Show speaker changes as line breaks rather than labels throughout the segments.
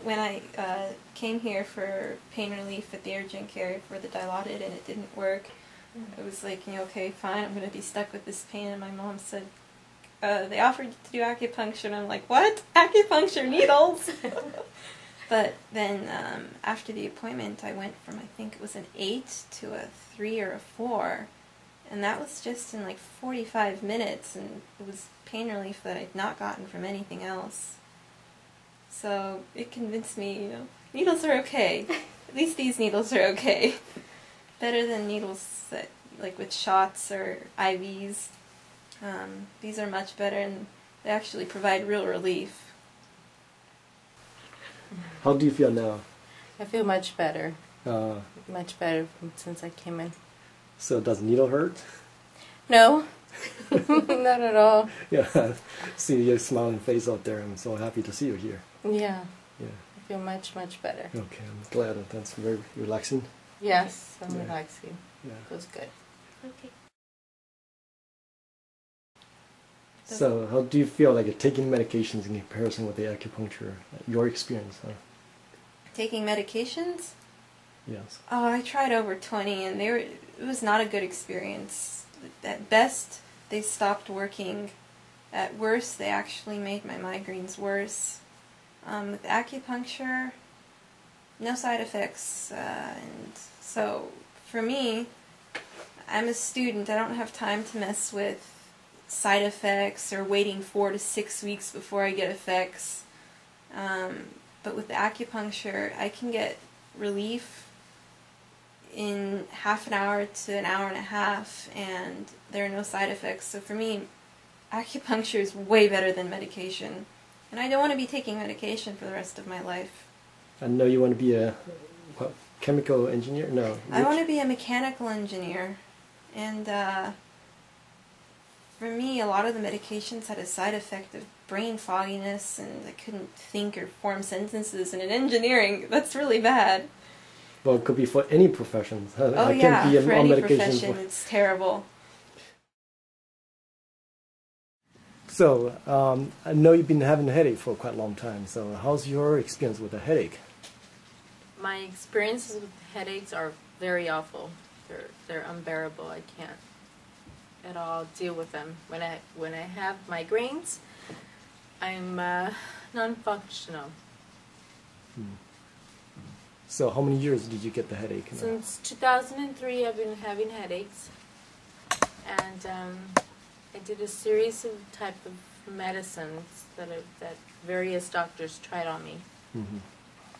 when I came here for pain relief at the urgent care for the Dilaudid and it didn't work, I was like, okay, fine, I'm going to be stuck with this pain. And my mom said, they offered to do acupuncture, and I'm like, what? Acupuncture needles? But then after the appointment, I went from, I think it was an 8 to a 3 or a 4. And that was just in like 45 minutes, and it was pain relief that I'd not gotten from anything else. So it convinced me, needles are okay. At least these needles are okay. Better than needles that, like with shots or IVs. These are much better, and they actually provide real relief.
How do you feel now?
I feel much better. Much better since I came in.
So does needle hurt?
No, not at all.
Yeah, see your smiling face out there. I'm so happy to see you here.
Yeah.
Yeah.
I feel much better.
Okay, I'm glad. That's very relaxing.
Yes, I'm relaxing.
Yeah.
It was good.
Okay.
So how do you feel like taking medications in comparison with the acupuncture? Your experience, huh?
Taking medications?
Yes.
Oh, I tried over 20, and it was not a good experience. At best, they stopped working. At worst, they actually made my migraines worse. With acupuncture, no side effects. And so, for me, I'm a student. I don't have time to mess with side effects or waiting 4 to 6 weeks before I get effects. But with the acupuncture, I can get relief in half an hour to an hour and a half, and there are no side effects. So for me, acupuncture is way better than medication. And I don't want to be taking medication for the rest of my life.
I know you want to be a chemical engineer? No.
I want to be a mechanical engineer. And for me, a lot of the medications had a side effect of brain fogginess, and I couldn't think or form sentences. And in engineering, that's really bad.
Well, it could be for any profession.
Oh yeah, for any profession, it's terrible.
So, I know you've been having a headache for quite a long time. So, how's your experience with a headache?
My experiences with headaches are very awful. They're unbearable. I can't at all deal with them. When I have migraines, I'm non-functional.
So how many years did you get the headache?
Since 2003, I've been having headaches, and I did a series of type of medicines that various doctors tried on me, and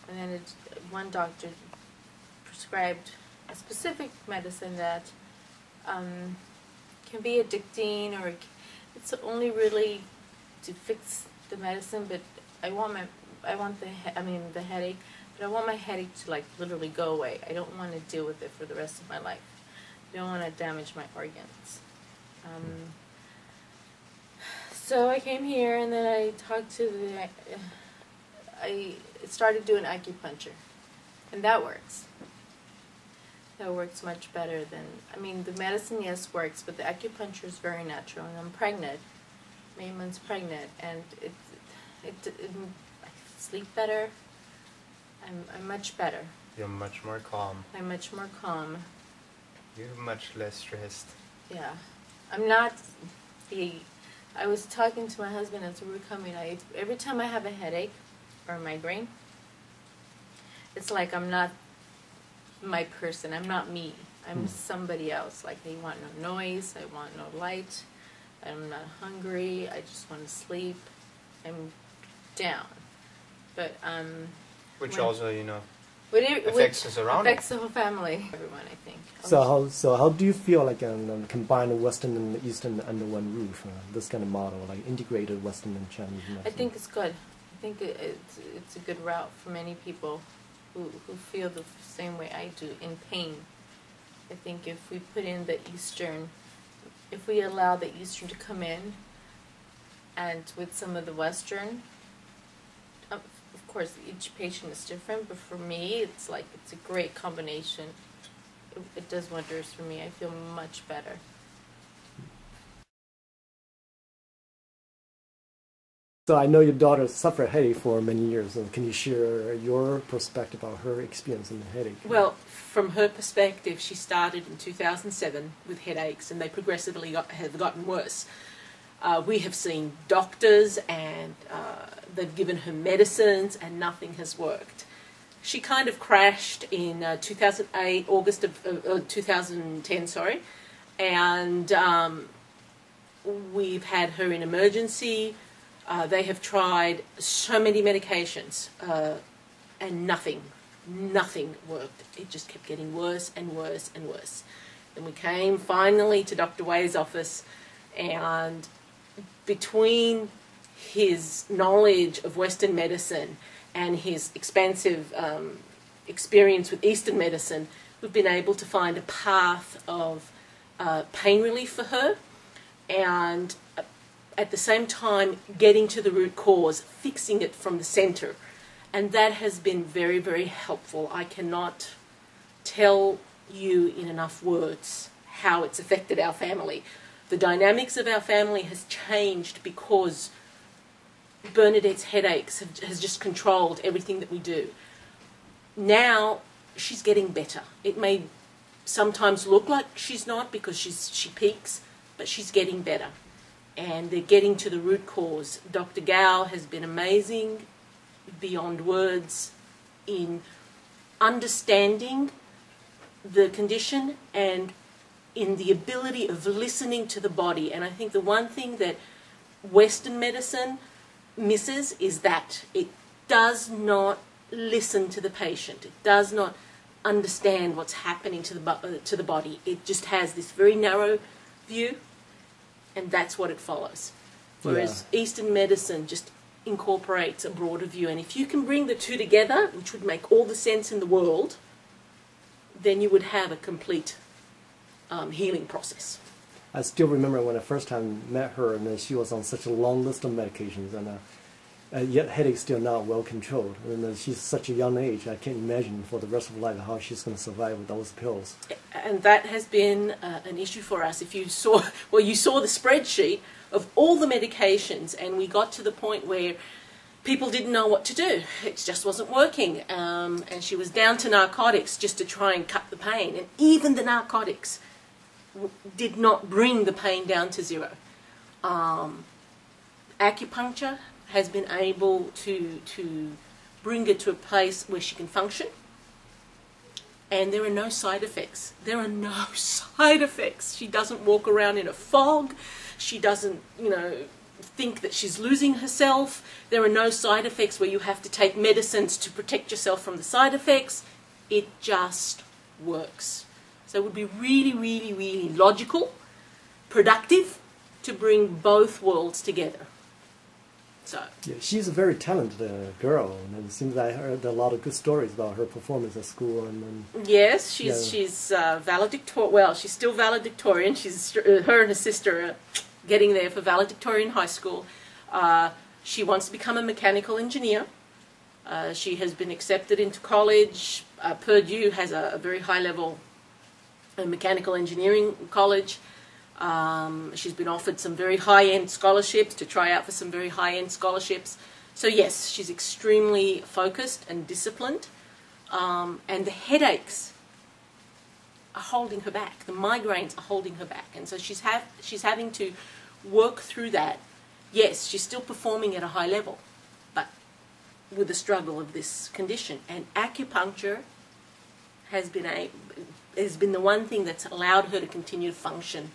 then one doctor prescribed a specific medicine that can be addicting, or it's only really to fix the medicine. But I want the headache. But I want my headache to like literally go away. I don't want to deal with it for the rest of my life. I don't want to damage my organs. So I came here, and then I talked to I started doing acupuncture, and that works. That works much better than, the medicine, yes, works, but the acupuncture is very natural. And I'm pregnant, 8 months pregnant, and I sleep better. I'm much better.
You're much more calm.
I'm much more calm.
You're much less stressed.
Yeah. I'm not I was talking to my husband as we were coming. Every time I have a headache or a migraine, it's like I'm not my person. I'm not me. I'm somebody else. Like, I want no noise. I want no light. I'm not hungry. I just want to sleep. I'm down. But,
which also, affects us around.
Affects the whole family, everyone, I think.
So how do you feel like combine the Western and the Eastern under one roof? This kind of model, like integrated Western and Chinese medicine.
I think it's good. I think it's a good route for many people who feel the same way I do, in pain. I think if we put in the Eastern, if we allow the Eastern to come in, and with some of the Western, of course, each patient is different, but for me, it's a great combination. It does wonders for me. I feel much better.
So I know your daughter suffered headache for many years. So can you share your perspective about her experience in the headache?
Well, from her perspective, she started in 2007 with headaches, and they progressively have gotten worse. We have seen doctors, and they've given her medicines, and nothing has worked. She kind of crashed in 2008, August of 2010, sorry, and we've had her in emergency. They have tried so many medications, and nothing worked. It just kept getting worse and worse and worse. Then we came finally to Dr. Way's office, and between his knowledge of Western medicine and his expansive experience with Eastern medicine, we've been able to find a path of pain relief for her, and at the same time getting to the root cause, fixing it from the center. And that has been very, very helpful. I cannot tell you in enough words how it's affected our family. The dynamics of our family has changed because Bernadette's headaches has just controlled everything that we do. Now she's getting better. It may sometimes look like she's not because she peaks, but she's getting better. And they're getting to the root cause. Dr. Gao has been amazing beyond words in understanding the condition and in the ability of listening to the body. And I think the one thing that Western medicine misses is that it does not listen to the patient. It does not understand what's happening to the body. It just has this very narrow view, and that's what it follows. Whereas Eastern medicine just incorporates a broader view. And if you can bring the two together, which would make all the sense in the world, then you would have a complete healing process.
I still remember when I first time met her, and she was on such a long list of medications, and yet headache still not well controlled. And she's such a young age. I can't imagine for the rest of her life how she's going to survive with those pills.
And that has been an issue for us. If you saw, well, you saw the spreadsheet of all the medications, and we got to the point where people didn't know what to do. It just wasn't working. And she was down to narcotics just to try and cut the pain. And even the narcotics did not bring the pain down to zero. Acupuncture has been able to bring her to a place where she can function. And there are no side effects. There are no side effects. She doesn't walk around in a fog. She doesn't, think that she's losing herself. There are no side effects where you have to take medicines to protect yourself from the side effects. It just works. So it would be really, really, really logical, productive to bring both worlds together. So
yeah, she's a very talented girl, and it seems I heard a lot of good stories about her performance at school. And
yes, she's valedictorian. Well, she's still valedictorian. She's her and her sister are getting there for valedictorian high school. She wants to become a mechanical engineer. She has been accepted into college. Purdue has a very high level mechanical engineering college. She's been offered some very high-end scholarships to try out for some very high-end scholarships. So yes, she's extremely focused and disciplined. And the headaches are holding her back. The migraines are holding her back. And so she's having to work through that. Yes, she's still performing at a high level, but with the struggle of this condition. And acupuncture has been the one thing that's allowed her to continue to function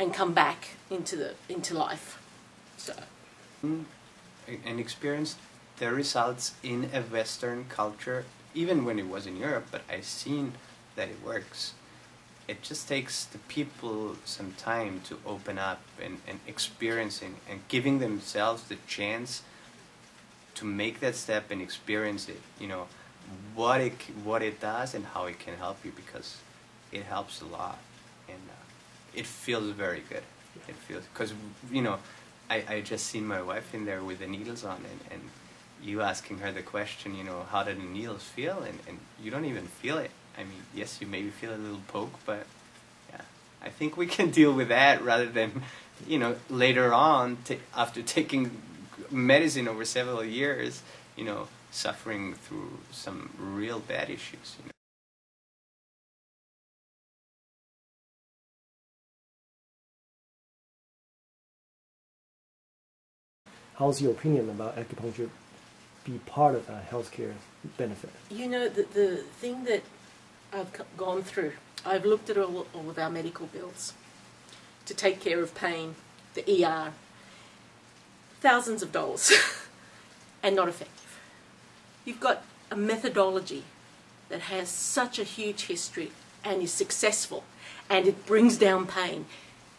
and come back into life. So,
an experience the results in a Western culture, even when it was in Europe, but I've seen that it works. It just takes the people some time to open up and experiencing and giving themselves the chance to make that step and experience it. What it does and how it can help you, because it helps a lot, and it feels very good. It feels, because I just seen my wife in there with the needles on, and you asking her the question, how do the needles feel, and you don't even feel it. I mean, yes, you maybe feel a little poke, but yeah, I think we can deal with that rather than later on after taking medicine over several years, you know, suffering through some real bad issues. You know.
How's your opinion about acupuncture be part of a healthcare benefit?
You know, the thing that I've gone through, I've looked at all of our medical bills to take care of pain, the ER, thousands of dollars, and not effective. You've got a methodology that has such a huge history and is successful, and it brings down pain.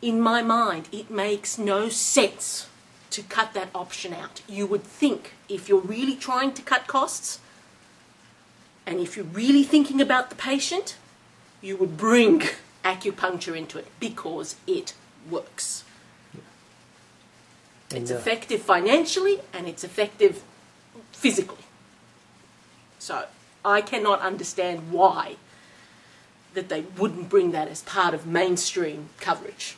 In my mind, it makes no sense to cut that option out. You would think, if you're really trying to cut costs, and if you're really thinking about the patient, you would bring acupuncture into it because it works. It's effective financially and it's effective physically. So I cannot understand why that they wouldn't bring that as part of mainstream coverage.